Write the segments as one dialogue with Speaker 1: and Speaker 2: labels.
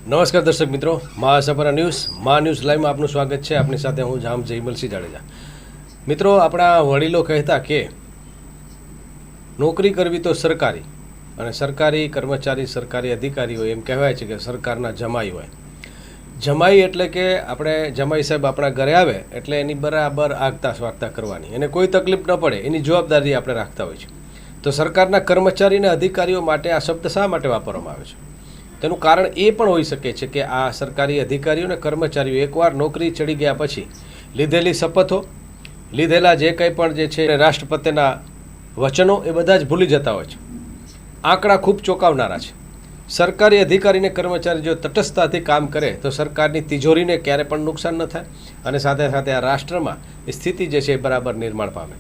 Speaker 1: નમસ્કાર દર્શક મિત્રો, મહાસપરા ન્યૂઝ લાઈવમાં આપનું સ્વાગત છે। આપની સાથે હું જામ જયમલસિંહ જાડેજા। મિત્રો, આપણા વડીલો કહેતા કે નોકરી કરવી તો સરકારી, અને સરકારી કર્મચારી સરકારી અધિકારીઓ એમ કહેવાય છે કે સરકારના જમાઈ હોય। જમાઈ એટલે કે આપણે જમાઈ સાહેબ આપણા ઘરે આવે એટલે એની બરાબર આગતા સ્વાગતા કરવાની, એને કોઈ તકલીફ ન પડે એની જવાબદારી આપણે રાખતા હોય છે। તો સરકારના કર્મચારી અને અધિકારીઓ માટે આ શબ્દ શા માટે વાપરવામાં આવે છે? તેનું કારણ એ પણ હોઈ શકે છે કે આ સરકારી અધિકારીઓ અને કર્મચારીઓ એકવાર નોકરી ચડી ગયા પછી લીધેલી શપથો, લીધેલા જે કંઈ પણ જે છે રાષ્ટ્રપતિના વચનો એ બધા જ ભૂલી જતા હોય છે। આંકડા ખૂબ ચોંકાવનારા છે। સરકારી અધિકારીને કર્મચારી જો તટસ્થતાથી કામ કરે તો સરકારની તિજોરીને ક્યારે પણ નુકસાન ન થાય, અને સાથે સાથે આ રાષ્ટ્રમાં સ્થિતિ જે છે એ બરાબર નિર્માણ પામે।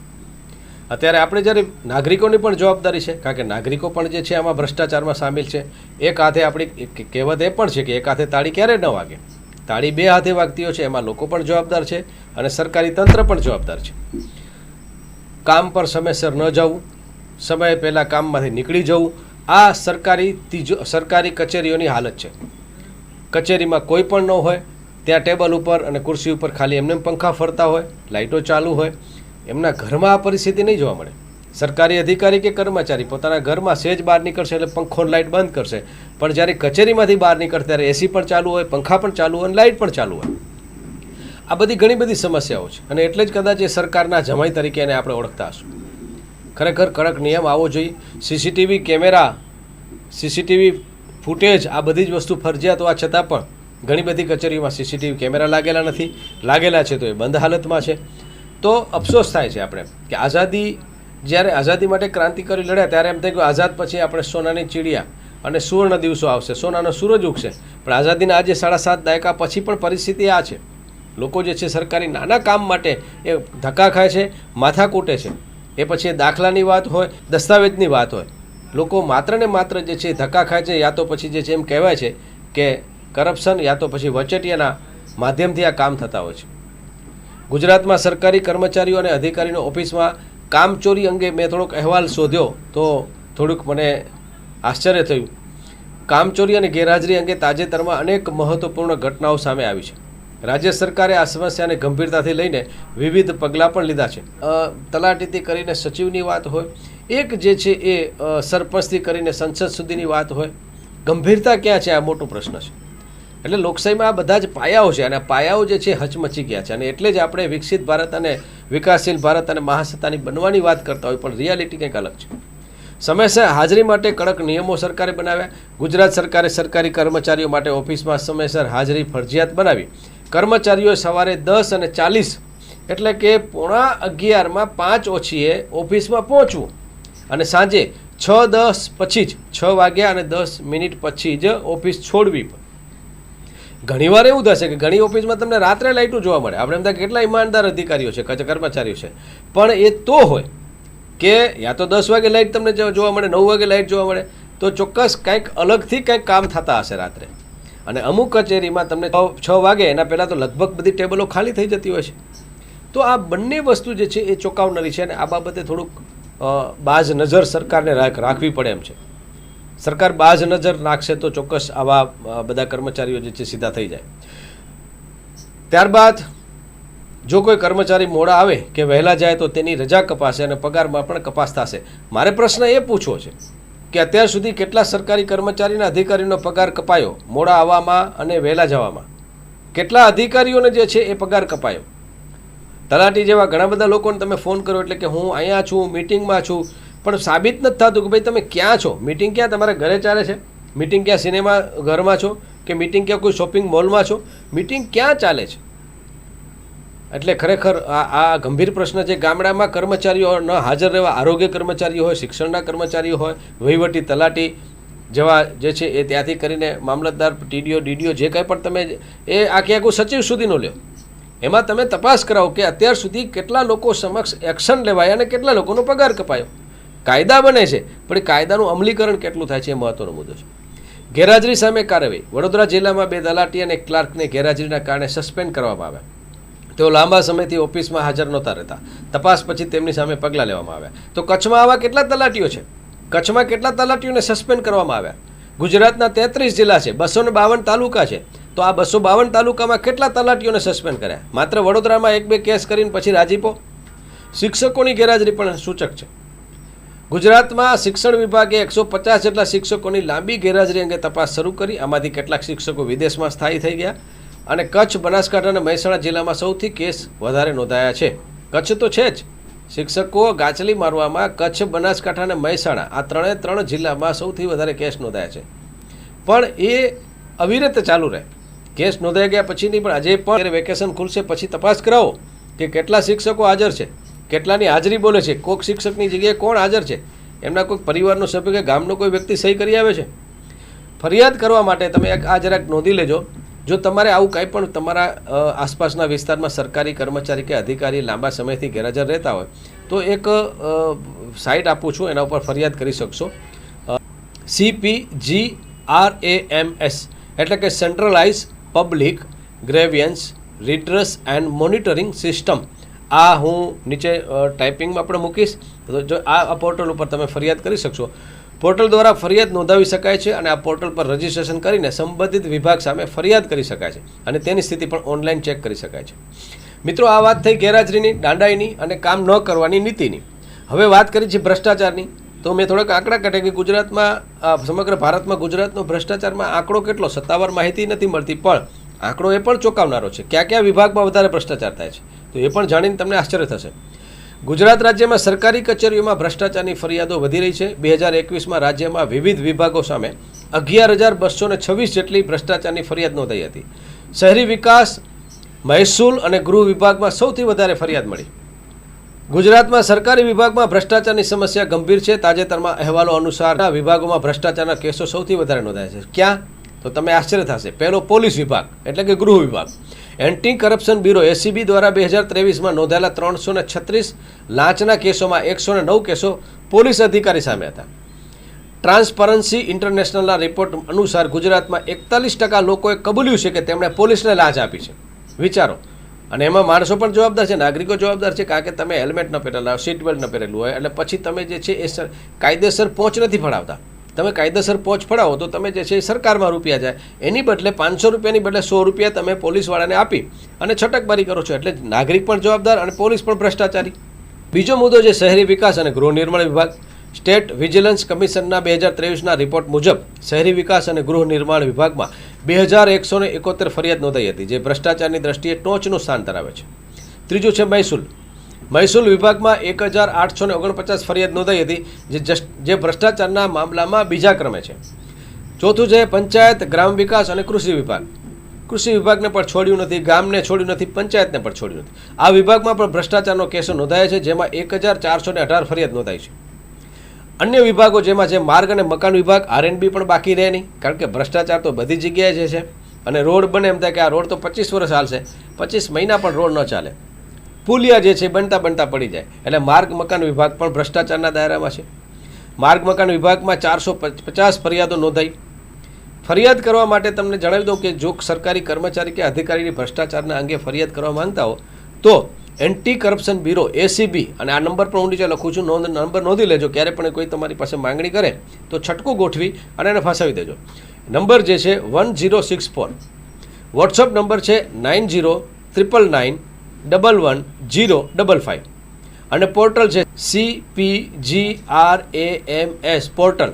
Speaker 1: અત્યારે આપણે જ્યારે નાગરિકોની પણ જવાબદારી છે, કારણ કે નાગરિકો પણ જે છે આમાં ભ્રષ્ટાચારમાં સામેલ છે। એક હાથે આપણી કહેવત એ પણ છે કે એક હાથે તાળી ક્યારે ન વાગે, તાળી બે હાથે વાગતી હોય છે। એમાં લોકો પણ જવાબદાર છે અને સરકારી તંત્ર પણ જવાબદાર છે। કામ પર સમયસર ન જવું, સમય પહેલાં કામમાંથી નીકળી જવું, આ સરકારી કચેરીઓની હાલત છે। કચેરીમાં કોઈ પણ ન હોય, ત્યાં ટેબલ ઉપર અને ખુરશી ઉપર ખાલી એમને પંખા ફરતા હોય, લાઇટો ચાલુ હોય। એમના ઘરમાં આ પરિસ્થિતિ નહીં જોવા મળે। સરકારી અધિકારી કે કર્મચારી પોતાના ઘરમાં સહેજ બહાર નીકળશે એટલે પંખો લાઇટ બંધ કરશે, પણ જ્યારે કચેરીમાંથી બહાર નીકળશે ત્યારે એસી પણ ચાલુ હોય, પંખા પણ ચાલુ હોય અને લાઇટ પણ ચાલુ હોય। આ બધી ઘણી બધી સમસ્યાઓ છે, અને એટલે જ કદાચ એ સરકારના જમાઈ તરીકે એને આપણે ઓળખતા હશું। ખરેખર કડક નિયમ આવવો જોઈએ। સીસીટીવી કેમેરા, સીસીટીવી ફૂટેજ, આ બધી જ વસ્તુ ફરજિયાત હોવા છતાં પણ ઘણી બધી કચેરીઓમાં સીસીટીવી કેમેરા લાગેલા નથી, લાગેલા છે તો એ બંધ હાલતમાં છે। તો અફસોસ થાય છે આપણે કે જ્યારે આઝાદી માટે ક્રાંતિકારી લડ્યા ત્યારે એમ થાય કે આઝાદ પછી આપણે સોનાની ચીડિયા અને સુવર્ણ દિવસો આવશે, સોનાનો સૂરજ ઉગશે, પણ આઝાદીના આજે 7.5 દાયકા પછી પણ પરિસ્થિતિ આ છે। લોકો જે છે સરકારી નાના કામ માટે એ ધક્કા ખાય છે, માથા કૂટે છે। એ પછી દાખલાની વાત હોય, દસ્તાવેજની વાત હોય, લોકો માત્ર ને માત્ર જે છે ધક્કા ખાય છે, યા તો પછી જે છે એમ કહેવાય છે કે કરપ્શન, યા તો પછી વચેટિયાના માધ્યમથી આ કામ થતા હોય છે। ગુજરાતમાં સરકારી કર્મચારીઓ અને અધિકારીનો ઓફિસમાં કામચોરી અંગે મેં થોડોક અહેવાલ શોધ્યો તો થોડુંક મને આશ્ચર્ય થયું। કામચોરી અને ગેરહાજરી અંગે તાજેતરમાં અનેક મહત્વપૂર્ણ ઘટનાઓ સામે આવી છે। રાજ્ય સરકારે આ સમસ્યાને ગંભીરતાથી લઈને વિવિધ પગલાં પણ લીધા છે। તલાટીથી કરીને સચિવની વાત હોય, એક જે છે એ સરપંચથી કરીને સંસદ સુધીની વાત હોય, ગંભીરતા ક્યાં છે આ મોટો પ્રશ્ન છે। એટલે લોકશાહીમાં આ બધા જ પાયાઓ છે, અને આ પાયાઓ જે છે હચમચી ગયા છે, અને એટલે જ આપણે વિકસિત ભારત અને વિકાસશીલ ભારત અને મહાસત્તાની બનવાની વાત કરતા હોય, પણ રિયાલિટી કંઈક અલગ છે। સમયસર હાજરી માટે કડક નિયમો સરકારે બનાવ્યા। ગુજરાત સરકારે સરકારી કર્મચારીઓ માટે ઓફિસમાં સમયસર હાજરી ફરજિયાત બનાવી। કર્મચારીઓએ સવારે 10:40 એટલે કે 11:15 5 ઓછીએ ઓફિસમાં પહોંચવું, અને સાંજે 6:10 પછી જ 6 વાગ્યા અને 10 મિનિટ પછી જ ઓફિસ છોડવી। ઘણીવાર એવું થશે કે ઘણી ઓફિસમાં તમને રાત્રે લાઇટો જોવા મળે, આપણે એમ થાય કેટલા ઈમાનદાર અધિકારીઓ છે, કર્મચારીઓ છે, પણ એ તો હોય કે યા તો 10 વાગે લાઇટ તમને જોવા મળે, 9 વાગે લાઇટ જોવા મળે, તો ચોક્કસ કંઈક અલગથી કંઈક કામ થતા હશે રાત્રે। અને અમુક કચેરીમાં તમને 6 વાગે એના પહેલાં તો લગભગ બધી ટેબલો ખાલી થઈ જતી હોય છે। તો આ બંને વસ્તુ જે છે એ ચોંકાવનારી છે, અને આ બાબતે થોડુંક બાજ નજર સરકારને રાખવી પડે એમ છે। સરકાર બાજ નજર નાખશે તો ચોક્કસ આવા બધા કર્મચારીઓ જે છે સીધા થઈ જાય। ત્યારબાદ જો કોઈ કર્મચારી મોડા આવે કે વહેલા જાય તો તેની રજા કપાશે અને પગારમાં પણ કપાસ થશે। મારે પ્રશ્ન એ પૂછવો છે કે અત્યાર સુધી કેટલા સરકારી કર્મચારીના અધિકારીનો પગાર કપાયો મોડા આવવામાં અને વહેલા જવામાં? કેટલા અધિકારીઓને જે છે એ પગાર કપાયો? તલાટી જેવા ઘણા બધા લોકોને તમે ફોન કરો એટલે કે હું અહીંયા છું, મિટિંગમાં છું, પણ સાબિત નથી થતું કે ભાઈ તમે ક્યાં છો? મિટિંગ ક્યાં તમારા ઘરે ચાલે છે? મિટિંગ ક્યાં સિનેમા ઘરમાં છો? કે મિટિંગ ક્યાં કોઈ શોપિંગ મોલમાં છો? મિટિંગ ક્યાં ચાલે છે? એટલે ખરેખર આ ગંભીર પ્રશ્ન છે। ગામડામાં કર્મચારીઓ ન હાજર રહેવા, આરોગ્ય કર્મચારીઓ હોય, શિક્ષણના કર્મચારીઓ હોય, વહીવટી તલાટી જેવા જે છે એ ત્યાંથી કરીને મામલતદાર, ટીડીઓ, ડીડીઓ, જે કંઈ પણ તમે એ આખી આખું સચિવ સુધીનો લ્યો, એમાં તમે તપાસ કરાવો કે અત્યાર સુધી કેટલા લોકો સમક્ષ એક્શન લેવાય અને કેટલા લોકોનો પગાર કપાયો। કાયદા બને છે, પણ એ કાયદાનું અમલીકરણ કેટલું થાય છે એ મહત્વનો મુદ્દો છે। ગેરહાજરી સામે કાર્યવાહી। વડોદરા જિલ્લામાં 2 તલાટી અને 1 ક્લાર્કને ગેરહાજરીના કારણે સસ્પેન્ડ કરવામાં આવ્યા। તેઓ લાંબા સમયથી ઓફિસમાં હાજર નહોતા રહેતા। તપાસ પછી તેમની સામે પગલાં લેવામાં આવ્યા। તો કચ્છમાં આવા કેટલા તલાટીઓ છે? કચ્છમાં કેટલા તલાટીઓને સસ્પેન્ડ કરવામાં આવ્યા? ગુજરાતના 33 જિલ્લા છે, 252 તાલુકા છે. તો આ 252 તાલુકામાં કેટલા તલાટીઓને સસ્પેન્ડ કર્યા? માત્ર વડોદરામાં 1-2 કેસ કરીને પછી રાજીપો. શિક્ષકોની ગેરહાજરી પણ સૂચક છે. ગુજરાતમાં શિક્ષણ વિભાગે 150 જેટલા શિક્ષકોની લાંબી ગેરહાજરી અંગે તપાસ શરૂ કરી. આમાંથી કેટલાક શિક્ષકો વિદેશમાં સ્થાયી થઈ ગયા. અને કચ્છ, બનાસકાંઠા અને મહેસાણા જિલ્લામાં સૌથી કેસ વધારે નોંધાયા છે. કચ્છ તો છે જ, શિક્ષકો ગાચલી મારવામાં કચ્છ, બનાસકાંઠા અને મહેસાણા આ ત્રણ જિલ્લામાં સૌથી વધારે કેસ નોંધાયા છે. પણ એ અવિરત ચાલુ રહે. કેસ નોંધાઈ ગયા પછીની પણ આજે પણ વેકેશન ખુલશે પછી તપાસ કરાવો કે કેટલા શિક્ષકો હાજર છે, કેટલાની હાજરી બોલે છે, કોઈક શિક્ષકની જગ્યાએ કોણ હાજર છે, એમના કોઈ પરિવારનો સભ્ય કે ગામનો કોઈ વ્યક્તિ સહી કરી આવે છે. ફરિયાદ કરવા માટે તમે આ જરાક નોંધી લેજો. જો તમારે આવું કંઈ પણ તમારા આસપાસના વિસ્તારમાં સરકારી કર્મચારી કે અધિકારી લાંબા સમયથી ગેરહાજર રહેતા હોય તો એક સાઇટ આપું છું, એના ઉપર ફરિયાદ કરી શકશો. CPGRAMS એટલે કે centralise public grievance redress and monitoring system. આ હું નીચે ટાઈપિંગમાં પણ મૂકીશ. તો જો આ પોર્ટલ ઉપર તમે ફરિયાદ કરી શકશો. પોર્ટલ દ્વારા ફરિયાદ નોંધાવી શકાય છે અને આ પોર્ટલ પર રજિસ્ટ્રેશન કરીને સંબંધિત વિભાગ સામે ફરિયાદ કરી શકાય છે અને તેની સ્થિતિ પણ ઓનલાઈન ચેક કરી શકાય છે. મિત્રો, આ વાત થઈ ગેરહાજરીની, દાંડાઈની અને કામ ન કરવાની નીતિની. હવે વાત કરી છે ભ્રષ્ટાચારની. તો મેં થોડાક આંકડા કાઢ્યા કે ગુજરાતમાં, સમગ્ર ભારતમાં ગુજરાતનો ભ્રષ્ટાચારમાં આંકડો કેટલો, સત્તાવાર માહિતી નથી મળતી, પણ આંકડો એ પણ ચોંકાવનારો છે. કયા કયા વિભાગમાં વધારે ભ્રષ્ટાચાર થાય છે તો એ પણ જાણીને તમને આશ્ચર્ય થશે. ગુજરાત રાજ્યમાં સરકારી કચેરીઓમાં ભ્રષ્ટાચારની ફરિયાદો વધી રહી છે. 2021માં રાજ્યમાં વિવિધ વિભાગો સામે 11,226 જેટલી ભ્રષ્ટાચારની ફરિયાદ નોંધાઈ હતી. શહેરી વિકાસ, મહેસૂલ અને ગૃહ વિભાગમાં સૌથી વધારે ફરિયાદ મળી. ગુજરાતમાં સરકારી વિભાગમાં ભ્રષ્ટાચારની સમસ્યા ગંભીર છે. તાજેતરમાં અહેવાલો અનુસાર આ વિભાગોમાં ભ્રષ્ટાચારના કેસો સૌથી વધારે નોંધાયા છે. ક્યાં? તો તમે આશ્ચર્ય થશે. પહેલો પોલીસ વિભાગ એટલે કે ગૃહ વિભાગ. એન્ટી કરપ્શન બ્યુરો ACB દ્વારા 2023માં નોંધાયેલા 336 લાંચના કેસોમાં 109 કેસો પોલીસ અધિકારી સામે હતા. ટ્રાન્સપરન્સી ઇન્ટરનેશનલના રિપોર્ટ અનુસાર ગુજરાતમાં 41% લોકોએ કબૂલ્યું છે કે તેમણે પોલીસને લાંચ આપી છે. વિચારો. અને એમાં માણસો પણ જવાબદાર છે, નાગરિકો જવાબદાર છે, કારણ કે તમે હેલ્મેટ ન પહેરેલા, સીટ બેલ્ટ ન પહેરેલું હોય એટલે પછી તમે જે છે એ કાયદેસર પહોંચ નથી ફડાવતા. તમે કાયદેસર પહોંચ ફડાવો તો તમે જે છે એ સરકારમાં રૂપિયા જાય, એની બદલે 500 રૂપિયાની બદલે 100 રૂપિયા તમે પોલીસવાળાને આપી અને છટકબારી કરો છો. એટલે નાગરિક પણ જવાબદાર અને પોલીસ પણ ભ્રષ્ટાચારી. બીજો મુદ્દો છે શહેરી વિકાસ અને ગૃહ નિર્માણ વિભાગ. સ્ટેટ વિજિલન્સ કમિશનના 2023ના રિપોર્ટ મુજબ શહેરી વિકાસ અને ગૃહ નિર્માણ વિભાગમાં 2171 ફરિયાદ નોંધાઈ હતી, જે ભ્રષ્ટાચારની દ્રષ્ટિએ ટોચનું સ્થાન ધરાવે છે. ત્રીજું છે મહેસૂલ. મહેસૂલ વિભાગમાં 1849 ફરિયાદ નોંધાઈ હતી, જે ભ્રષ્ટાચારના મામલામાં બીજા ક્રમે છે. ચોથું છે પંચાયત, ગ્રામ વિકાસ અને કૃષિ વિભાગ. કૃષિ વિભાગને પણ છોડ્યું નથી, ગામને છોડ્યું નથી, પંચાયતને પણ છોડ્યું નથી. આ વિભાગમાં પણ ભ્રષ્ટાચારનો કેસો નોંધાયા છે, જેમાં 1418 ફરિયાદ નોંધાઈ છે. અન્ય વિભાગો જેમાં છે માર્ગ અને મકાન વિભાગ, R&B પણ બાકી રહે નહીં, કારણ કે ભ્રષ્ટાચાર તો બધી જગ્યાએ જે છે. અને રોડ બને એમ થાય કે આ રોડ તો 25 વર્ષ હાલશે, 25 મહિના પણ રોડ ન ચાલે. પુલિયા જે છે બનતા પડી જાય. એટલે માર્ગ મકાન વિભાગ પણ ભ્રષ્ટાચારના દાયરામાં છે. માર્ગ મકાન વિભાગમાં 450 ફરિયાદો નોંધાઈ. ફરિયાદ કરવા માટે તમને જણાવી દઉં કે જો સરકારી કર્મચારી કે અધિકારીની ભ્રષ્ટાચારના અંગે ફરિયાદ કરવા માંગતા હો તો એન્ટી કરપ્શન બ્યુરો ACB, અને આ નંબર પણ હું નીચે લખું છું, નંબર નોંધી લેજો. ક્યારે પણ કોઈ તમારી પાસે માંગણી કરે તો છટકું ગોઠવી અને એને ફસાવી દેજો. નંબર જે છે 1064. વોટ્સઅપ નંબર છે 9099911055. અને પોર્ટલ છે CPGRAMS પોર્ટલ.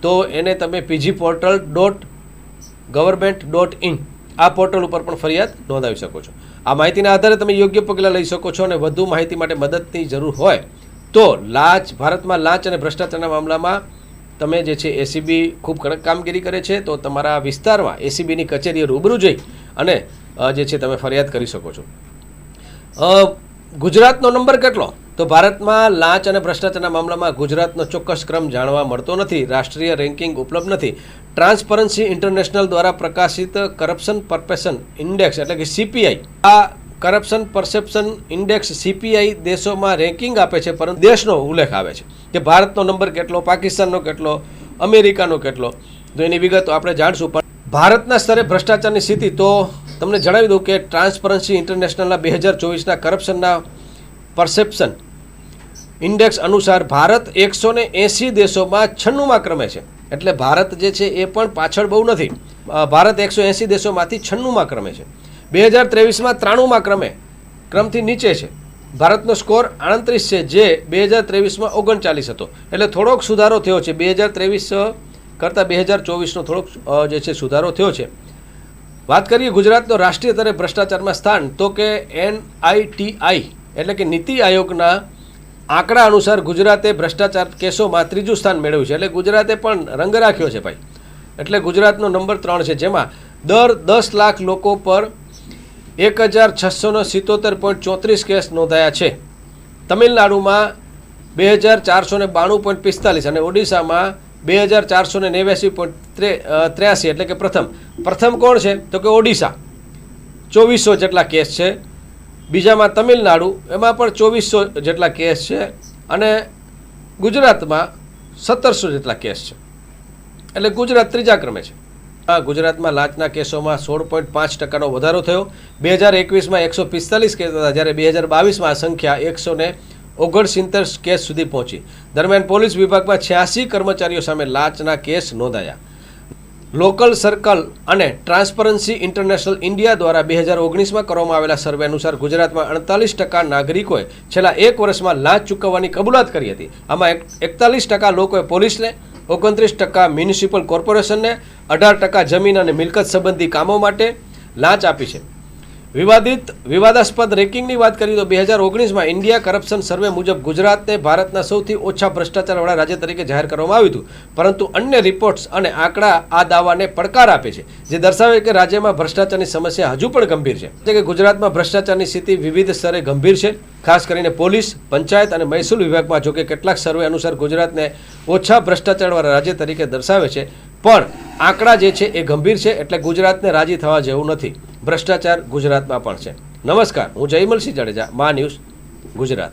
Speaker 1: તો એને તમે pgportal.government.in આ પોર્ટલ ઉપર પણ ફરિયાદ નોંધાવી શકો છો. આ માહિતીના આધારે તમે યોગ્ય પગલાં લઈ શકો છો. અને વધુ માહિતી માટે મદદની જરૂર હોય તો ભારતમાં લાંચ અને ભ્રષ્ટાચારના મામલામાં તમે જે છે ACB ખૂબ કડક કામગીરી કરે છે, તો તમારા વિસ્તારમાં ACBની કચેરીએ રૂબરૂ જઈ અને જે છે તમે ફરિયાદ કરી શકો છો. ગુજરાતનો નંબર કેટલો? તો ભારતમાં લાંચ અને ભ્રષ્ટાચારના મામલામાં ગુજરાતનો ચોક્કસ ક્રમ જાણવા મળતો નથી. રાષ્ટ્રીય રેન્કિંગ ઉપલબ્ધ નથી. ટ્રાન્સપરન્સી ઇન્ટરનેશનલ દ્વારા પ્રકાશિત કરપ્શન પરસેપ્શન ઇન્ડેક્સ એટલે કે CPI, આ કરપ્શન પરસેપ્શન ઇન્ડેક્સ CPI દેશોમાં રેન્કિંગ આપે છે, પરંતુ દેશનો ઉલ્લેખ આવે છે કે ભારતનો નંબર કેટલો, પાકિસ્તાનનો કેટલો, અમેરિકાનો કેટલો. તો એની વિગતો આપણે જાણશું. પણ ભારતના સ્તરે ભ્રષ્ટાચારની સ્થિતિ તો તમને જણાવી દઉં કે ટ્રાન્સપરન્સી ઇન્ટરનેશનલના 2024ના કરપ્શનના પરસેપ્શન ઇન્ડેક્સ અનુસાર ભારત 180 દેશોમાં 96મા ક્રમે છે. એટલે ભારત જે છે એ પણ પાછળ બહુ નથી. ભારત 180 દેશોમાંથી 96મા ક્રમે છે. 2023માં 93મા ક્રમથી નીચે છે. ભારતનો સ્કોર 38 છે, જે 2023માં 39 હતો. એટલે થોડોક સુધારો થયો છે. 2023 કરતાં 2024નો થોડોક જે છે સુધારો થયો છે. વાત કરીએ ગુજરાતનો રાષ્ટ્રીય સ્તરે ભ્રષ્ટાચારમાં સ્થાન, તો કે NITI એટલે કે નીતિ આયોગના આંકડા અનુસાર ગુજરાતે ભ્રષ્ટાચાર કેસોમાં 3જું સ્થાન મેળવ્યું છે. એટલે ગુજરાતે પણ રંગ રાખ્યો છે ભાઈ. એટલે ગુજરાતનો નંબર 3 છે, જેમાં દર 10 લાખ લોકો પર 1677.34 કેસ નોંધાયા છે. તમિલનાડુમાં 2492.45 અને ઓડિશામાં 2489.83 એટલે કે પ્રથમ કોણ છે તો કે ઓડિશા, 2400 જેટલા કેસ છે. બીજામાં તમિલનાડુ, એમાં પણ 2400 જેટલા કેસ છે. અને ગુજરાતમાં 1700 જેટલા કેસ છે. એટલે ગુજરાત 3જા ક્રમે છે. ગુજરાતમાં લાંચના કેસોમાં 16.5% વધારો થયો. 2021માં 145 કેસ હતા, જ્યારે 2022માં આ સંખ્યા 169 કેસ સુધી પહોંચી. દરમિયાન પોલીસ વિભાગમાં 86 કર્મચારીઓ સામે લાંચના કેસ નોંધાયા. લોકલ સર્કલ અને ટ્રાન્સપરન્સી ઇન્ટરનેશનલ ઇન્ડિયા દ્વારા 2019માં કરવામાં આવેલા સર્વે અનુસાર ગુજરાતમાં 48% નાગરિકોએ છેલ્લા 1 વર્ષમાં લાંચ ચૂકવવાની કબૂલાત કરી હતી. આમાં 41% લોકોએ પોલીસને, 29% મ્યુનિસિપલ કોર્પોરેશનને, 18% જમીન અને મિલકત સંબંધી કામો માટે લાંચ આપી છે. વિવાદાસ્પદ રેન્કિંગની વાત કરીએ તો 2019માં ઇન્ડિયા કરપ્શન સર્વે મુજબ ગુજરાતને ભારતના સૌથી ઓછા ભ્રષ્ટાચારવાળા રાજ્ય તરીકે જાહેર કરવામાં આવ્યું હતું. પરંતુ અન્ય રિપોર્ટ્સ અને આંકડા આ દાવાને પડકાર આપે છે, જે દર્શાવે કે રાજ્યમાં ભ્રષ્ટાચારની સમસ્યા હજુ પણ ગંભીર છે. એટલે કે ગુજરાતમાં ભ્રષ્ટાચારની સ્થિતિ વિવિધ સ્તરે ગંભીર છે, ખાસ કરીને પોલીસ, પંચાયત અને મહેસૂલ વિભાગમાં. જોકે કેટલાક સર્વે અનુસાર ગુજરાતને ઓછા ભ્રષ્ટાચારવાળા રાજ્ય તરીકે દર્શાવે છે, પણ આંકડા જે છે એ ગંભીર છે. એટલે ગુજરાતને રાજી થવા જેવું નથી. ભ્રષ્ટાચાર ગુજરાતમાં પણ છે. નમસ્કાર, હું જયમલસિંહ જાડેજા, મા ન્યૂઝ ગુજરાત.